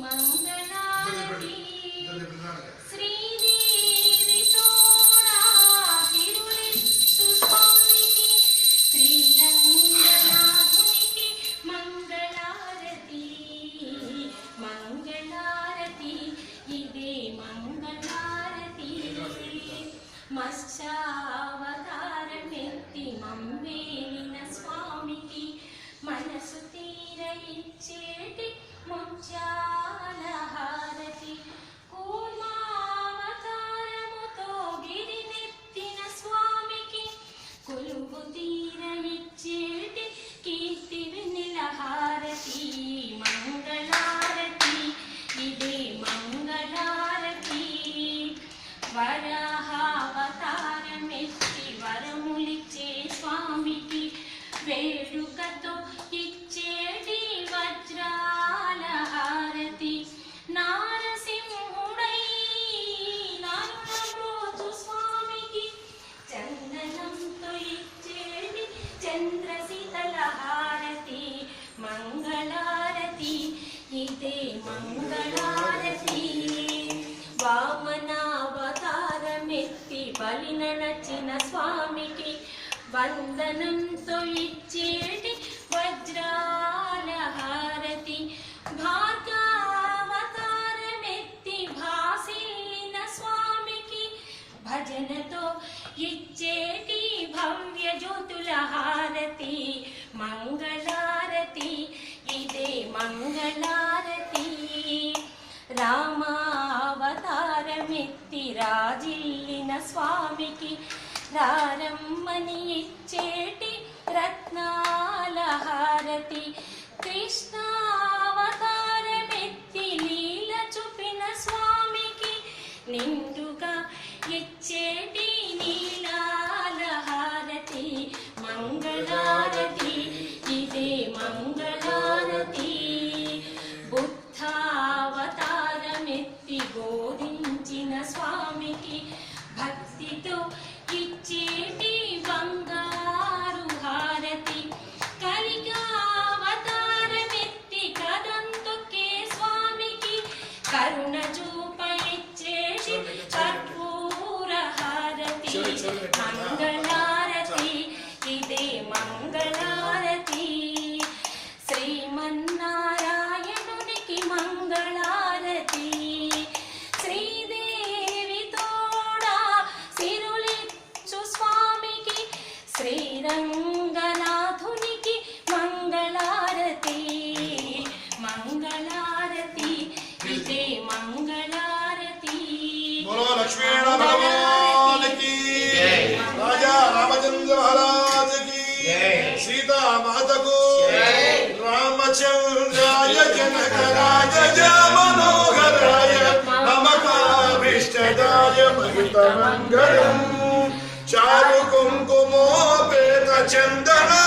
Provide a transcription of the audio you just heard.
మంగళారతి శ్రీదేవి తోడా తిరులెత్తు స్వామికి శ్రీరంగనాథునికి మంగళారతి మంగళారతి ఇదే మంగళారతి మత్స్యావతారమెత్తి మమ్మేలిన స్వామికి మనసు తీర ఇచ్చేటి ముత్యాల హారతి కూర్మావతారముతో గిరినెత్తిన స్వామికి కొలువు తీర ఇచ్చేటి కీర్తి వెన్నెల హారతి మంగళారతి ఇదే మంగళారతి వరాహావతారమెత్తి వరములిచ్చే స్వామికి వేడుకతో ఇచ్చేటి వజ్రాల హారతి నారసింహుడై నరుణమోచు స్వామికి చందనంతో ఇచ్చేటి చంద్రశీతల హారతి మంగళారతి ఇదే మంగళారతి వామనావతారమెత్తి బలి నడచిన స్వామికి వందనంతో ఇచ్చేటి వజ్రాల హారతి భార్గావతారమెత్తి భాసిల్లిన స్వామికి భజనతో ఇచ్చేటి భవ్య జ్యోతుల హారతి మంగళారతి ఇదే మంగళారతి రామావతారమెత్తి రాజిల్లిన స్వామికి రారమ్మని ఇచ్చేటి రత్నాల హారతి కృష్ణావతారమెత్తి లీల చూపిన స్వామికి నిండుగా ఇచ్చేటి నీలాల హారతి మంగళారతి ఇదే మంగళారతి బుద్ధావతారమెత్తి బోధించిన స్వామికి భక్తితో ఇచ్చేటి బంగారు హారతి కలిగావతారమెత్తి కదంతొక్కే స్వామికి కరుణ చూప ఇచ్చేటి కర్పూర హారతి మంగళారతి ఇదే మంగళారతి శ్రీమన్నారాయణునికి మంగళారతి శ్రీదేవి తోడా సిరులిచ్చు స్వామికి శ్రీరంగనాథునికి మంగళారతి మంగళారతి ఇదే మంగళారతి లక్ష్మీణ భగవానికి రాజా రామచంద్ర మహారాజుకి సీతా మాతకు రామచంద్రాయ జనక రాజ మనోహరాయ మమకాభీష్టదాయ మహిత మంగళం చారు కుంకుమోపేత చందనా